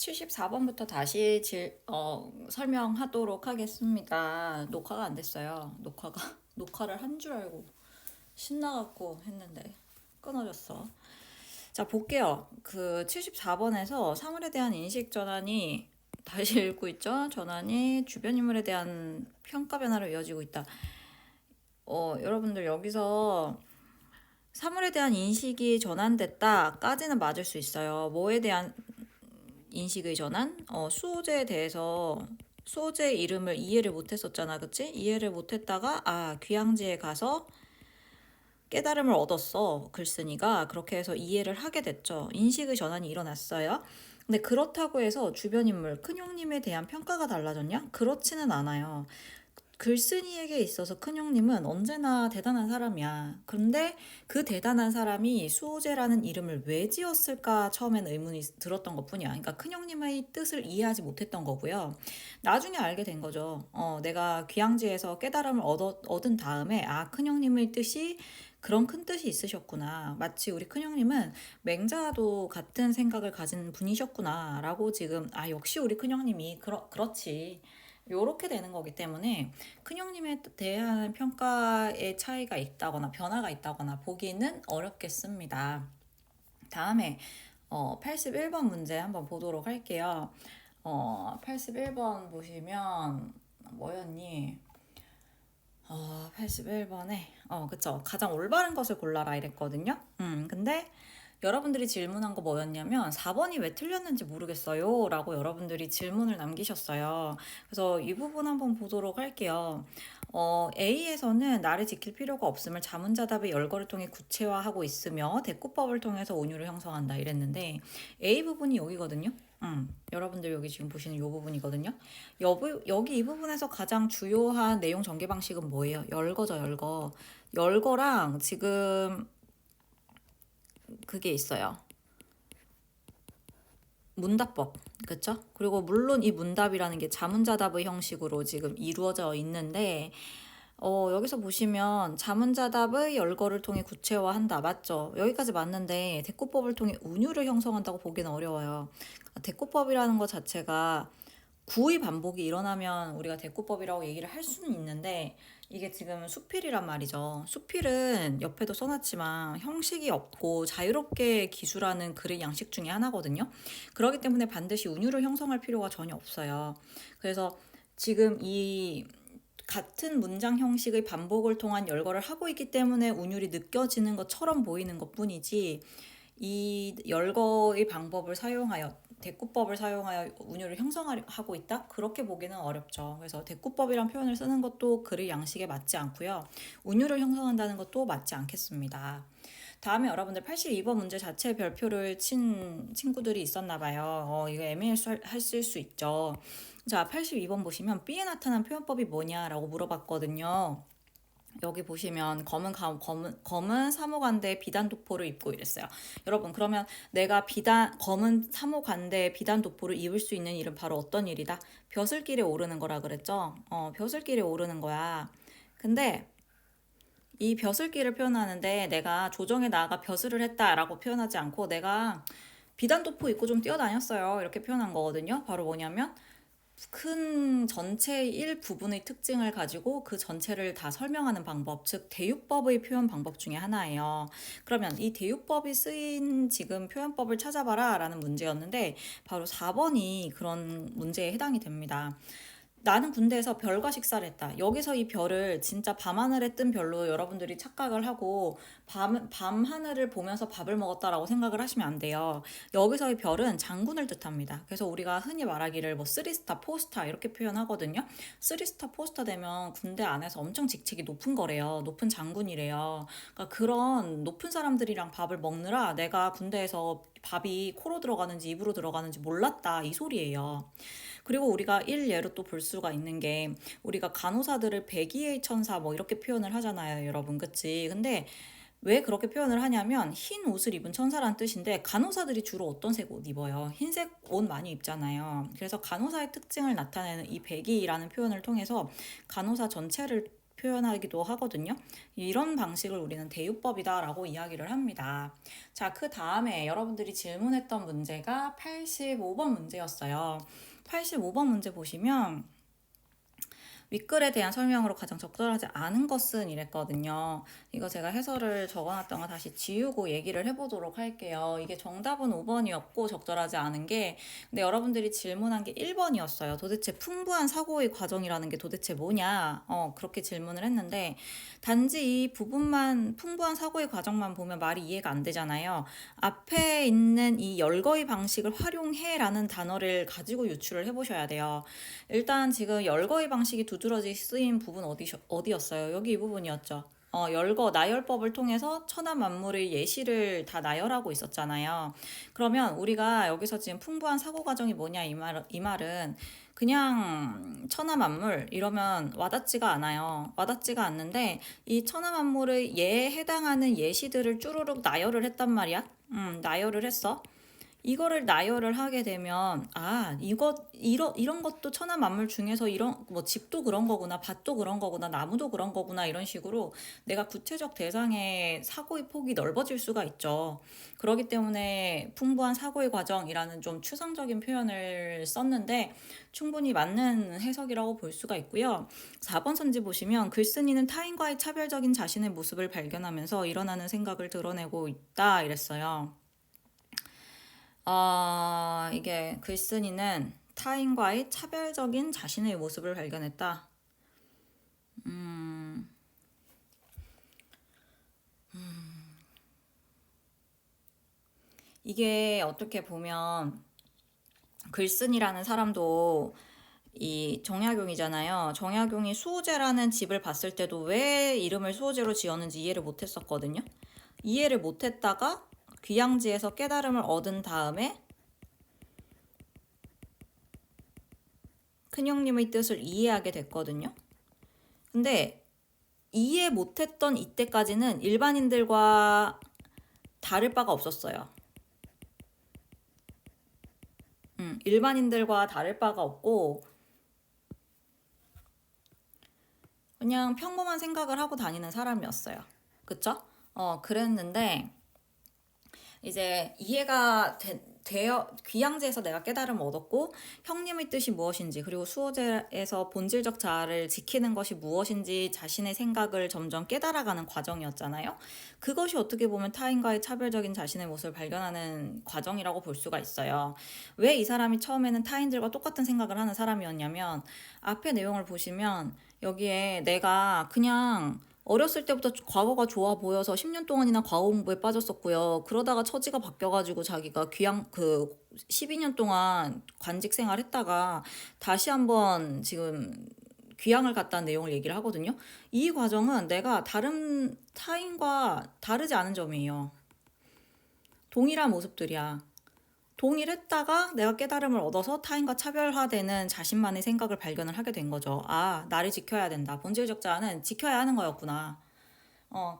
74번부터 다시 설명하도록 하겠습니다. 녹화가 안 됐어요. 녹화를 한 줄 알고 신나갖고 했는데 끊어졌어. 자, 볼게요. 그 74번에서 사물에 대한 인식 전환이 다시 읽고 있죠. 전환이 주변 인물에 대한 평가 변화로 이어지고 있다. 여러분들 여기서 사물에 대한 인식이 전환됐다까지는 맞을 수 있어요. 뭐에 대한 인식의 전환? 수호제에 대해서 수호제 이름을 이해를 못했었잖아, 그치? 이해를 못했다가 귀향지에 가서 깨달음을 얻었어, 글쓴이가. 그렇게 해서 이해를 하게 됐죠. 인식의 전환이 일어났어요. 근데 그렇다고 해서 주변 인물, 큰형님에 대한 평가가 달라졌냐? 그렇지는 않아요. 글쓴이에게 있어서 큰형님은 언제나 대단한 사람이야. 그런데 그 대단한 사람이 수호제라는 이름을 왜 지었을까 처음엔 의문이 들었던 것뿐이야. 그러니까 큰형님의 뜻을 이해하지 못했던 거고요. 나중에 알게 된 거죠. 내가 귀향지에서 깨달음을 얻은 다음에 큰형님의 뜻이 그런 큰 뜻이 있으셨구나. 마치 우리 큰형님은 맹자도 같은 생각을 가진 분이셨구나 라고 지금 역시 우리 큰형님이 그렇지. 요렇게 되는 거기 때문에 큰형님에 대한 평가의 차이가 있다거나 변화가 있다거나 보기는 어렵겠습니다. 다음에 81번 문제 한번 보도록 할게요. 81번 보시면 뭐였니? 81번에 그쵸. 가장 올바른 것을 골라라 이랬거든요. 근데 여러분들이 질문한 거 뭐였냐면 4번이 왜 틀렸는지 모르겠어요 라고 여러분들이 질문을 남기셨어요. 그래서 이 부분 한번 보도록 할게요. A에서는 나를 지킬 필요가 없음을 자문자답의 열거를 통해 구체화하고 있으며 대꾸법을 통해서 온유를 형성한다 이랬는데 A 부분이 여기거든요. 여러분들 여기 지금 보시는 이 부분이거든요. 여기 이 부분에서 가장 주요한 내용 전개 방식은 뭐예요? 열거죠, 열거. 열거랑 지금 그게 있어요. 문답법, 그쵸? 그리고 물론 이 문답이라는 게 자문자답의 형식으로 지금 이루어져 있는데 여기서 보시면 자문자답의 열거를 통해 구체화한다. 맞죠? 여기까지 맞는데 대꾸법을 통해 운율을 형성한다고 보기는 어려워요. 대꾸법이라는 것 자체가 구의 반복이 일어나면 우리가 대꾸법이라고 얘기를 할 수는 있는데 이게 지금 수필이란 말이죠. 수필은 옆에도 써놨지만 형식이 없고 자유롭게 기술하는 글의 양식 중에 하나거든요. 그렇기 때문에 반드시 운율을 형성할 필요가 전혀 없어요. 그래서 지금 이 같은 문장 형식의 반복을 통한 열거를 하고 있기 때문에 운율이 느껴지는 것처럼 보이는 것뿐이지 이 열거의 방법을 사용하여 대꾸법을 사용하여 운율을 형성하고 있다? 그렇게 보기는 어렵죠. 그래서 대꾸법이란 표현을 쓰는 것도 글의 양식에 맞지 않고요. 운율을 형성한다는 것도 맞지 않겠습니다. 다음에 여러분들 82번 문제 자체 별표를 친 친구들이 있었나 봐요. 이거 애매했을 수 있죠. 자, 82번 보시면 B에 나타난 표현법이 뭐냐라고 물어봤거든요. 여기 보시면 검은 사모관대에 비단 도포를 입고 이랬어요. 여러분, 그러면 내가 검은 사모관대에 비단 도포를 입을 수 있는 일은 바로 어떤 일이다? 벼슬길에 오르는 거라 그랬죠? 벼슬길에 오르는 거야. 근데 이 벼슬길을 표현하는데 내가 조정에 나아가 벼슬을 했다라고 표현하지 않고 내가 비단 도포 입고 좀 뛰어다녔어요. 이렇게 표현한 거거든요. 바로 뭐냐면 큰 전체의 일부분의 특징을 가지고 그 전체를 다 설명하는 방법, 즉 대유법의 표현 방법 중에 하나예요. 그러면 이 대유법이 쓰인 지금 표현법을 찾아봐라 라는 문제였는데 바로 4번이 그런 문제에 해당이 됩니다. 나는 군대에서 별과 식사를 했다. 여기서 이 별을 진짜 밤하늘에 뜬 별로 여러분들이 착각을 하고 밤하늘을 보면서 밥을 먹었다라고 생각을 하시면 안 돼요. 여기서의 별은 장군을 뜻합니다. 그래서 우리가 흔히 말하기를 뭐 3스타, 4스타 이렇게 표현하거든요. 3스타, 4스타 되면 군대 안에서 엄청 직책이 높은 거래요. 높은 장군이래요. 그러니까 그런 높은 사람들이랑 밥을 먹느라 내가 군대에서 밥이 코로 들어가는지 입으로 들어가는지 몰랐다. 이 소리예요. 그리고 우리가 일례로 또 볼 수가 있는 게 우리가 간호사들을 백의의 천사 뭐 이렇게 표현을 하잖아요, 여러분. 그치? 근데 왜 그렇게 표현을 하냐면 흰 옷을 입은 천사란 뜻인데 간호사들이 주로 어떤 색 옷 입어요? 흰색 옷 많이 입잖아요. 그래서 간호사의 특징을 나타내는 이 백의라는 표현을 통해서 간호사 전체를 표현하기도 하거든요. 이런 방식을 우리는 대유법이다라고 이야기를 합니다. 자, 그 다음에 여러분들이 질문했던 문제가 85번 문제였어요. 85번 문제 보시면 윗글에 대한 설명으로 가장 적절하지 않은 것은 이랬거든요. 이거 제가 해설을 적어놨던 거 다시 지우고 얘기를 해보도록 할게요. 이게 정답은 5번이었고 적절하지 않은 게, 근데 여러분들이 질문한 게 1번이었어요. 도대체 풍부한 사고의 과정이라는 게 도대체 뭐냐? 그렇게 질문을 했는데, 단지 이 부분만, 풍부한 사고의 과정만 보면 말이 이해가 안 되잖아요. 앞에 있는 이 열거의 방식을 활용해라는 단어를 가지고 유추를 해보셔야 돼요. 일단 지금 열거의 방식이 두드러지 쓰인 부분 어디였어요? 여기 이 부분이었죠. 나열법을 통해서 천하 만물의 예시를 다 나열하고 있었잖아요. 그러면 우리가 여기서 지금 풍부한 사고 과정이 뭐냐 이 말은 그냥 천하 만물 이러면 와닿지가 않아요. 와닿지가 않는데 이 천하 만물의 예에 해당하는 예시들을 쭈루룩 나열을 했단 말이야. 나열을 했어. 이거를 나열을 하게 되면 이런 것도 천하 만물 중에서 이런 뭐 집도 그런 거구나, 밭도 그런 거구나, 나무도 그런 거구나, 이런 식으로 내가 구체적 대상의 사고의 폭이 넓어질 수가 있죠. 그렇기 때문에 풍부한 사고의 과정이라는 좀 추상적인 표현을 썼는데 충분히 맞는 해석이라고 볼 수가 있고요. 4번 선지 보시면 글쓴이는 타인과의 차별적인 자신의 모습을 발견하면서 일어나는 생각을 드러내고 있다 이랬어요. 이게 글쓴이는 타인과의 차별적인 자신의 모습을 발견했다. 이게 어떻게 보면 글쓴이라는 사람도 이 정약용이잖아요. 정약용이 수호제라는 집을 봤을 때도 왜 이름을 수호제로 지었는지 이해를 못했었거든요. 이해를 못했다가 귀양지에서 깨달음을 얻은 다음에 큰형님의 뜻을 이해하게 됐거든요. 근데 이해 못했던 이때까지는 일반인들과 다를 바가 없었어요. 일반인들과 다를 바가 없고 그냥 평범한 생각을 하고 다니는 사람이었어요. 그쵸? 그랬는데 이제 이해가 되어 귀양지에서 내가 깨달음을 얻었고 형님의 뜻이 무엇인지 그리고 수호제에서 본질적 자아를 지키는 것이 무엇인지 자신의 생각을 점점 깨달아가는 과정이었잖아요. 그것이 어떻게 보면 타인과의 차별적인 자신의 모습을 발견하는 과정이라고 볼 수가 있어요. 왜 이 사람이 처음에는 타인들과 똑같은 생각을 하는 사람이었냐면 앞에 내용을 보시면 여기에 내가 그냥 어렸을 때부터 과거가 좋아 보여서 10년 동안이나 과거 공부에 빠졌었고요. 그러다가 처지가 바뀌어가지고 자기가 12년 동안 관직 생활했다가 다시 한번 지금 귀향을 갔다는 내용을 얘기를 하거든요. 이 과정은 내가 다른 타인과 다르지 않은 점이에요. 동일한 모습들이야. 동일했다가 내가 깨달음을 얻어서 타인과 차별화되는 자신만의 생각을 발견을 하게 된 거죠. 나를 지켜야 된다. 본질적 자아는 지켜야 하는 거였구나.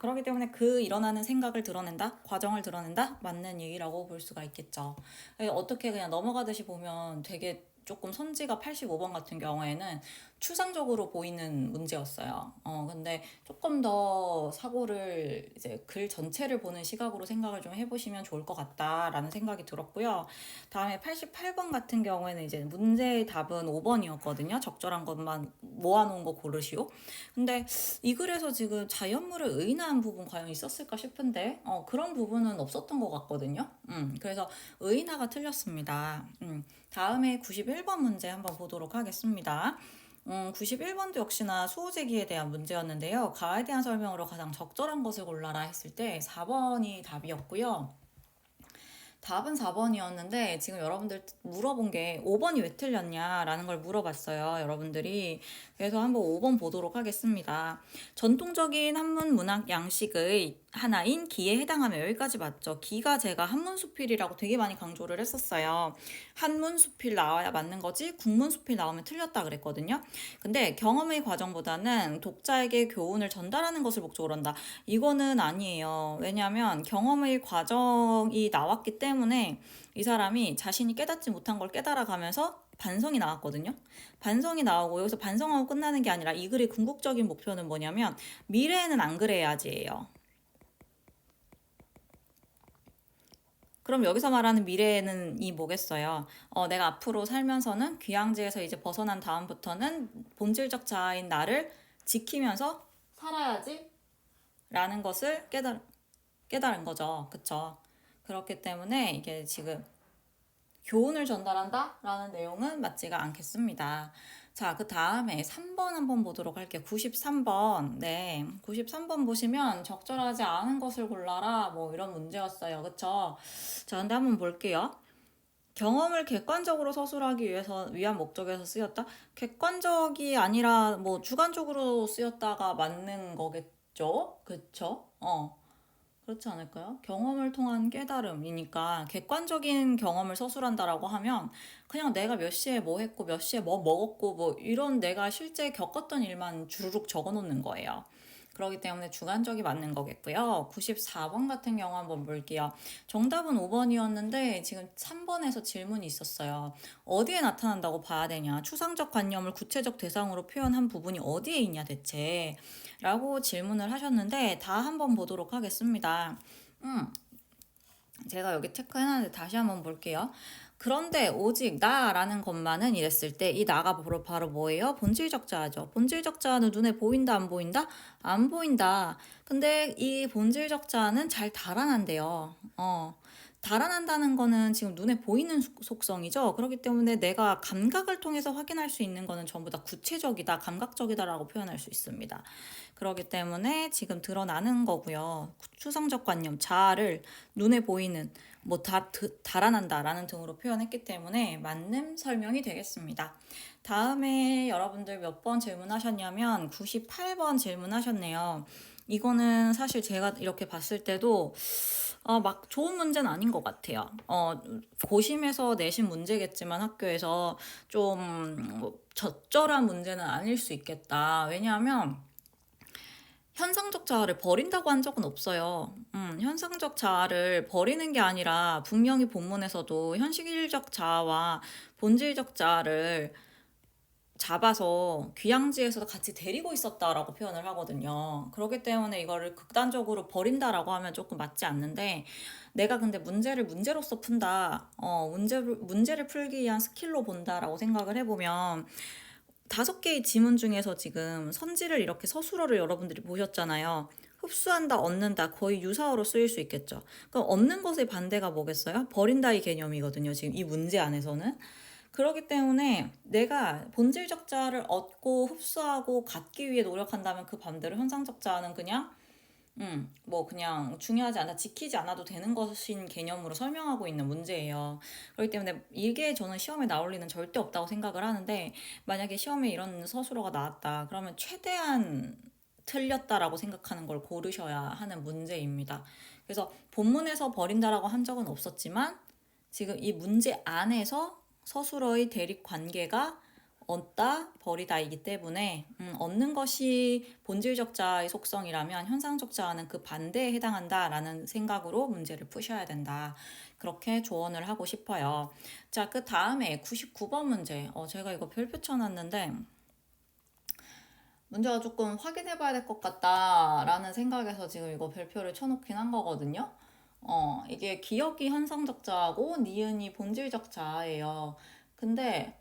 그렇기 때문에 그 일어나는 생각을 드러낸다? 과정을 드러낸다? 맞는 얘기라고 볼 수가 있겠죠. 어떻게 그냥 넘어가듯이 보면 되게 조금 선지가 85번 같은 경우에는 추상적으로 보이는 문제였어요. 근데 조금 더 사고를 이제 글 전체를 보는 시각으로 생각을 좀 해보시면 좋을 것 같다라는 생각이 들었고요. 다음에 88번 같은 경우에는 이제 문제의 답은 5번이었거든요. 적절한 것만 모아놓은 거 고르시오. 근데 이 글에서 지금 자연물을 의인화한 부분 과연 있었을까 싶은데 그런 부분은 없었던 것 같거든요. 그래서 의인화가 틀렸습니다. 다음에 91번 문제 한번 보도록 하겠습니다. 91번도 역시나 수호제기에 대한 문제였는데요. 가에 대한 설명으로 가장 적절한 것을 골라라 했을 때 4번이 답이었고요. 답은 4번이었는데 지금 여러분들 물어본 게 5번이 왜 틀렸냐라는 걸 물어봤어요. 여러분들이. 그래서 한번 5번 보도록 하겠습니다. 전통적인 한문 문학 양식의 하나인 기에 해당하며 여기까지 맞죠? 기가 제가 한문수필이라고 되게 많이 강조를 했었어요. 한문수필 나와야 맞는 거지 국문수필 나오면 틀렸다 그랬거든요. 근데 경험의 과정보다는 독자에게 교훈을 전달하는 것을 목적으로 한다. 이거는 아니에요. 왜냐하면 경험의 과정이 나왔기 때문에 이 사람이 자신이 깨닫지 못한 걸 깨달아가면서 반성이 나왔거든요. 반성이 나오고 여기서 반성하고 끝나는 게 아니라 이 글의 궁극적인 목표는 뭐냐면 미래에는 안 그래야지예요. 그럼 여기서 말하는 미래에는 이 뭐겠어요? 내가 앞으로 살면서는 귀향지에서 이제 벗어난 다음부터는 본질적 자아인 나를 지키면서 살아야지 라는 것을 깨달은 거죠. 그쵸? 그렇기 때문에 이게 지금 교훈을 전달한다? 라는 내용은 맞지가 않겠습니다. 자, 그 다음에 3번 한번 보도록 할게요. 93번. 네. 93번 보시면 적절하지 않은 것을 골라라. 뭐 이런 문제였어요. 그쵸? 자, 근데 한번 볼게요. 경험을 객관적으로 서술하기 위한 목적에서 쓰였다? 객관적이 아니라 뭐 주관적으로 쓰였다가 맞는 거겠죠? 그쵸? 그렇지 않을까요? 경험을 통한 깨달음이니까 객관적인 경험을 서술한다라고 하면 그냥 내가 몇 시에 뭐 했고 몇 시에 뭐 먹었고 뭐 이런 내가 실제 겪었던 일만 주르륵 적어 놓는 거예요. 그렇기 때문에 주관적이 맞는 거겠고요. 94번 같은 경우 한번 볼게요. 정답은 5번이었는데 지금 3번에서 질문이 있었어요. 어디에 나타난다고 봐야 되냐? 추상적 관념을 구체적 대상으로 표현한 부분이 어디에 있냐 대체? 라고 질문을 하셨는데 다 한번 보도록 하겠습니다. 제가 여기 체크해놨는데 다시 한번 볼게요. 그런데 오직 나라는 것만은 이랬을 때 이 나가 바로 뭐예요? 본질적 자아죠. 본질적 자아는 눈에 보인다 안 보인다? 안 보인다. 근데 이 본질적 자아는 잘 달아난대요. 달아난다는 거는 지금 눈에 보이는 속성이죠. 그렇기 때문에 내가 감각을 통해서 확인할 수 있는 거는 전부 다 구체적이다, 감각적이다라고 표현할 수 있습니다. 그렇기 때문에 지금 드러나는 거고요. 추상적 관념, 자아를 눈에 보이는 달아난다라는 등으로 표현했기 때문에 맞는 설명이 되겠습니다. 다음에 여러분들 몇 번 질문하셨냐면 98번 질문하셨네요. 이거는 사실 제가 이렇게 봤을 때도 막 좋은 문제는 아닌 것 같아요. 고심해서 내신 문제겠지만 학교에서 좀 적절한 문제는 아닐 수 있겠다. 왜냐하면 현상적 자아를 버린다고 한 적은 없어요. 현상적 자아를 버리는 게 아니라 분명히 본문에서도 현실적 자아와 본질적 자아를 잡아서 귀향지에서 같이 데리고 있었다라고 표현을 하거든요. 그렇기 때문에 이거를 극단적으로 버린다라고 하면 조금 맞지 않는데 내가 근데 문제를 문제로서 푼다. 문제를 풀기 위한 스킬로 본다라고 생각을 해보면 5개의 지문 중에서 지금 선지를 이렇게 서술어를 여러분들이 보셨잖아요. 흡수한다, 얻는다 거의 유사어로 쓰일 수 있겠죠. 그럼 얻는 것의 반대가 뭐겠어요? 버린다의 개념이거든요. 지금 이 문제 안에서는. 그렇기 때문에 내가 본질적 자아를 얻고 흡수하고 갖기 위해 노력한다면 그 반대로 현상적 자아는 그냥 그냥 중요하지 않아 지키지 않아도 되는 것인 개념으로 설명하고 있는 문제예요. 그렇기 때문에 이게 저는 시험에 나올 리는 절대 없다고 생각을 하는데 만약에 시험에 이런 서술어가 나왔다 그러면 최대한 틀렸다라고 생각하는 걸 고르셔야 하는 문제입니다. 그래서 본문에서 버린다라고 한 적은 없었지만 지금 이 문제 안에서 서술어의 대립 관계가 얻다, 버리다이기 때문에 얻는 것이 본질적 자의 속성이라면 현상적 자는 그 반대에 해당한다라는 생각으로 문제를 푸셔야 된다. 그렇게 조언을 하고 싶어요. 자, 그 다음에 99번 문제. 제가 이거 별표 쳐놨는데 문제가 조금 확인해 봐야 될 것 같다라는 생각에서 지금 이거 별표를 쳐놓긴 한 거거든요. 이게 기억이 현상적 자하고 니은이 본질적 자예요. 근데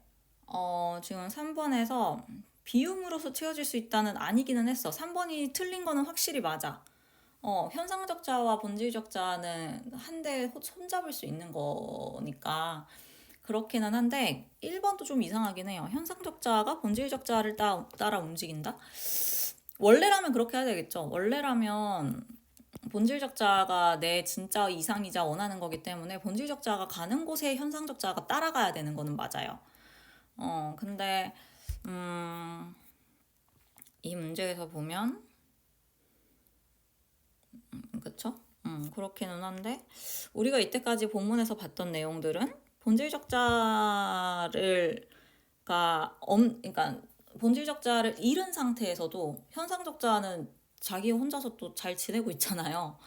지금 3번에서 비음으로서 채워질 수 있다는 아니기는 했어. 3번이 틀린 거는 확실히 맞아. 현상적 자와 본질적 자는 한데 손잡을 수 있는 거니까 그렇기는 한데 1번도 좀 이상하긴 해요. 현상적 자가 본질적 자를 따라 움직인다? 원래라면 그렇게 해야 되겠죠. 원래라면 본질적 자가 내 진짜 이상이자 원하는 거기 때문에 본질적 자가 가는 곳에 현상적 자가 따라가야 되는 거는 맞아요. 근데 이 문제에서 보면 그쵸? 그렇기는 한데, 우리가 이때까지 본문에서 봤던 내용들은 본질 적자를, 그러니까 본질 적자를 잃은 상태에서도 현상 적자는 자기 혼자서 또 잘 지내고 있잖아요.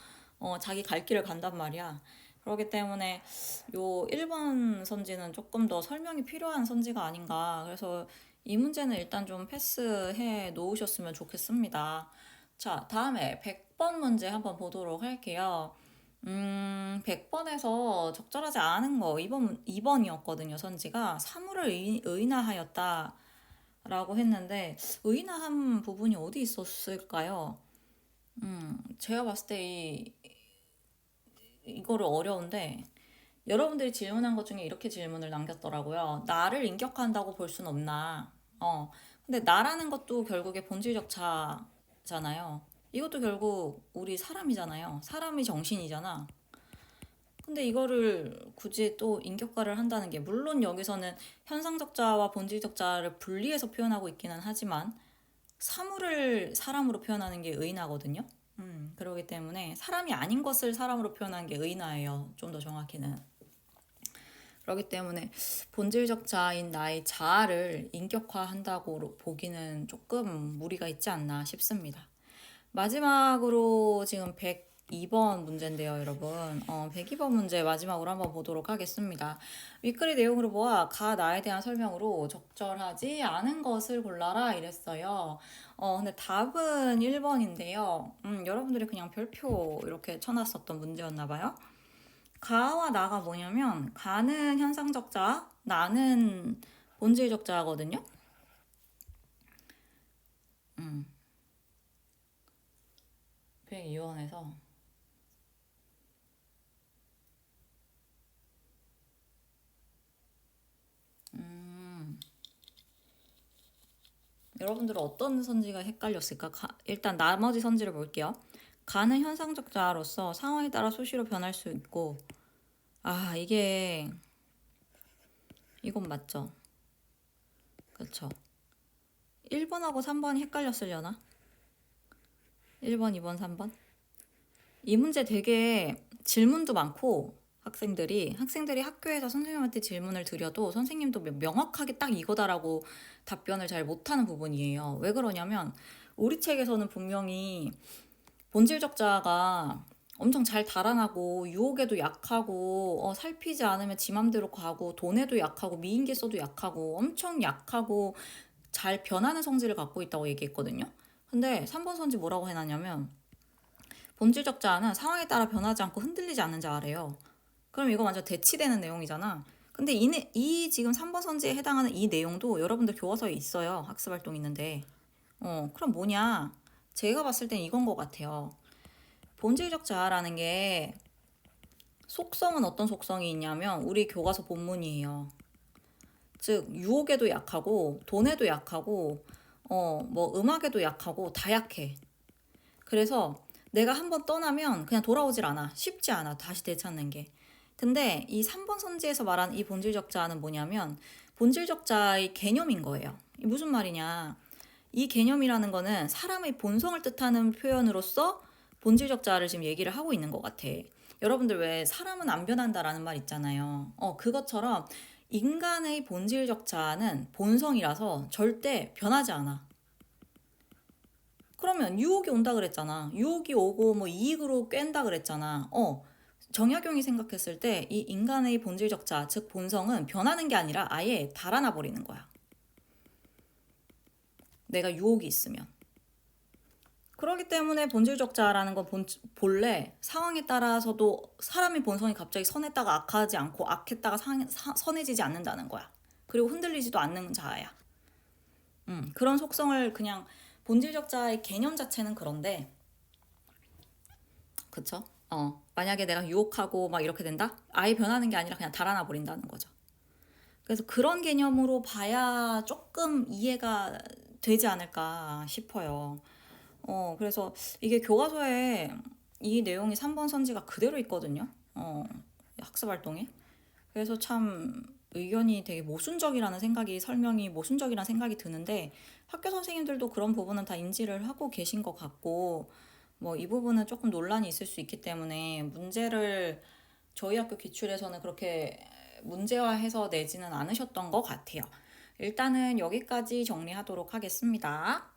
자기 갈 길을 간단 말이야. 그렇기 때문에 요 1번 선지는 조금 더 설명이 필요한 선지가 아닌가. 그래서 이 문제는 일단 좀 패스해 놓으셨으면 좋겠습니다. 자, 다음에 100번 문제 한번 보도록 할게요. 100번에서 적절하지 않은 거 2번이었거든요. 선지가 사물을 의인화하였다 라고 했는데 의인화한 부분이 어디 있었을까요? 제가 봤을 때 이거를 어려운데 여러분들이 질문한 것 중에 이렇게 질문을 남겼더라고요. 나를 인격화한다고 볼 순 없나? 근데 나라는 것도 결국에 본질적 자잖아요. 이것도 결국 우리 사람이잖아요. 사람이 정신이잖아. 근데 이거를 굳이 또 인격화를 한다는 게 물론 여기서는 현상적 자와 본질적 자를 분리해서 표현하고 있기는 하지만 사물을 사람으로 표현하는 게 의인화거든요. 그렇기 때문에 사람이 아닌 것을 사람으로 표현하는 게 의인화예요. 좀 더 정확히는. 그렇기 때문에 본질적 자인 나의 자아를 인격화한다고 보기는 조금 무리가 있지 않나 싶습니다. 마지막으로 지금 102번 문제인데요, 여러분. 102번 문제 마지막으로 한번 보도록 하겠습니다. 윗글의 내용으로 보아 가 나에 대한 설명으로 적절하지 않은 것을 골라라 이랬어요. 근데 답은 1번인데요. 여러분들이 그냥 별표 이렇게 쳐놨었던 문제였나 봐요. 가와 나가 뭐냐면 가는 현상적 자, 나는 본질적 자거든요. 102원에서 여러분들은 어떤 선지가 헷갈렸을까? 일단 나머지 선지를 볼게요. 가는 현상적 자로서 상황에 따라 수시로 변할 수 있고 이건 맞죠? 그렇죠. 1번하고 3번이 헷갈렸으려나? 1번, 2번, 3번? 이 문제 되게 질문도 많고 학생들이 학교에서 선생님한테 질문을 드려도 선생님도 명확하게 딱 이거다라고 답변을 잘 못하는 부분이에요. 왜 그러냐면 우리 책에서는 분명히 본질적 자가 엄청 잘 달아나고 유혹에도 약하고 살피지 않으면 지 맘대로 가고 돈에도 약하고 미인계 써도 약하고 엄청 약하고 잘 변하는 성질을 갖고 있다고 얘기했거든요. 근데 3번 선지 뭐라고 해놨냐면 본질적 자아는 상황에 따라 변하지 않고 흔들리지 않는 자아래요. 그럼 이거 완전 대치되는 내용이잖아. 근데 이 지금 3번 선지에 해당하는 이 내용도 여러분들 교과서에 있어요. 학습활동 있는데. 그럼 뭐냐? 제가 봤을 땐 이건 것 같아요. 본질적 자아라는 게 속성은 어떤 속성이 있냐면 우리 교과서 본문이에요. 즉 유혹에도 약하고 돈에도 약하고 뭐 음악에도 약하고 다 약해. 그래서 내가 한번 떠나면 그냥 돌아오질 않아. 쉽지 않아. 다시 되찾는 게. 근데 이 3번 선지에서 말하는 이 본질적 자는 뭐냐면 본질적 자의 개념인 거예요. 무슨 말이냐. 이 개념이라는 거는 사람의 본성을 뜻하는 표현으로서 본질적 자를 지금 얘기를 하고 있는 것 같아. 여러분들 왜 사람은 안 변한다라는 말 있잖아요. 그것처럼 인간의 본질적 자는 본성이라서 절대 변하지 않아. 그러면 유혹이 온다 그랬잖아. 유혹이 오고 뭐 이익으로 깬다 그랬잖아. 정약용이 생각했을 때 이 인간의 본질적 자, 즉 본성은 변하는 게 아니라 아예 달아나 버리는 거야. 내가 유혹이 있으면. 그렇기 때문에 본질적 자라는 건 본래 상황에 따라서도 사람의 본성이 갑자기 선했다가 악하지 않고 악했다가 선해지지 않는다는 거야. 그리고 흔들리지도 않는 자아야. 그런 속성을 그냥 본질적 자의 개념 자체는 그런데 그쵸? 만약에 내가 유혹하고 막 이렇게 된다? 아예 변하는 게 아니라 그냥 달아나 버린다는 거죠. 그래서 그런 개념으로 봐야 조금 이해가 되지 않을까 싶어요. 그래서 이게 교과서에 이 내용이 3번 선지가 그대로 있거든요. 학습 활동에. 그래서 참 의견이 되게 설명이 모순적이라는 생각이 드는데 학교 선생님들도 그런 부분은 다 인지를 하고 계신 것 같고 뭐 이 부분은 조금 논란이 있을 수 있기 때문에 문제를 저희 학교 기출에서는 그렇게 문제화해서 내지는 않으셨던 것 같아요. 일단은 여기까지 정리하도록 하겠습니다.